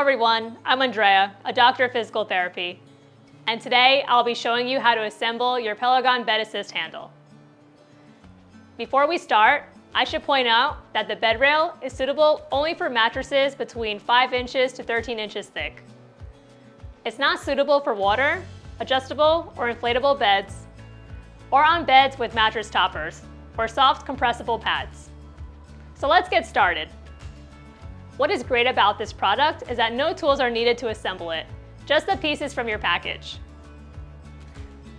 everyone, I'm Andrea, a doctor of physical therapy, and today I'll be showing you how to assemble your PELEGON Bed Assist handle. Before we start, I should point out that the bed rail is suitable only for mattresses between 5 inches to 13 inches thick. It's not suitable for water, adjustable, or inflatable beds, or on beds with mattress toppers, or soft compressible pads. So let's get started. What is great about this product is that no tools are needed to assemble it, just the pieces from your package.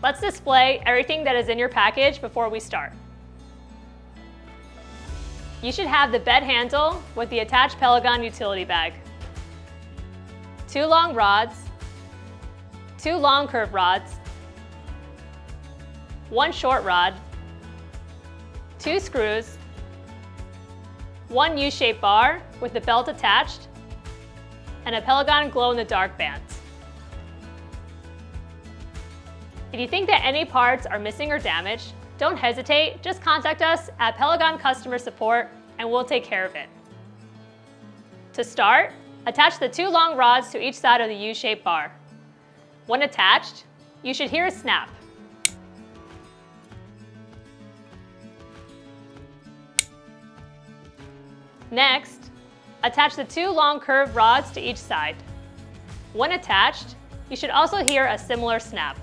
Let's display everything that is in your package before we start. You should have the bed handle with the attached PELEGON utility bag, 2 long rods, 2 long curved rods, 1 short rod, 2 screws, 1 U-shaped bar with the belt attached, and a PELEGON glow-in-the-dark band. If you think that any parts are missing or damaged, don't hesitate, just contact us at PELEGON Customer Support and we'll take care of it. To start, attach the 2 long rods to each side of the U-shaped bar. When attached, you should hear a snap. Next, attach the 2 long curved rods to each side. When attached, you should also hear a similar snap.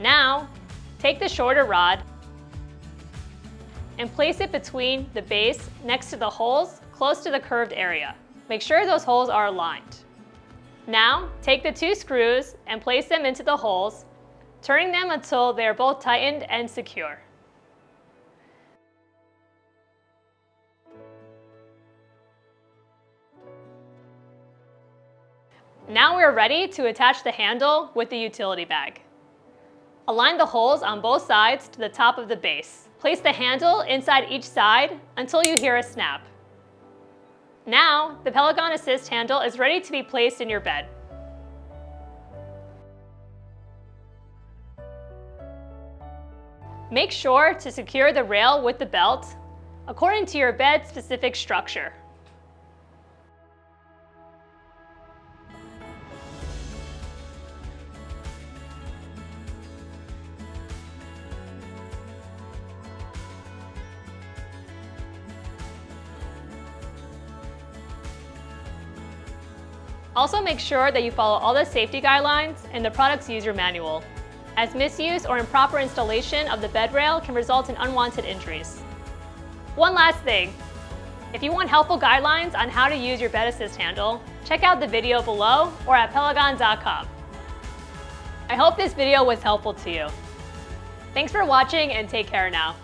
Now, take the shorter rod and place it between the base next to the holes close to the curved area. Make sure those holes are aligned. Now, take the 2 screws and place them into the holes, turning them until they are both tightened and secure. Now we are ready to attach the handle with the utility bag. Align the holes on both sides to the top of the base. Place the handle inside each side until you hear a snap. Now, the PELEGON Assist handle is ready to be placed in your bed. Make sure to secure the rail with the belt according to your bed-specific structure. Also make sure that you follow all the safety guidelines in the product's user manual, as misuse or improper installation of the bed rail can result in unwanted injuries. One last thing, if you want helpful guidelines on how to use your Bed Assist handle, check out the video below or at pelegon.com. I hope this video was helpful to you. Thanks for watching and take care now.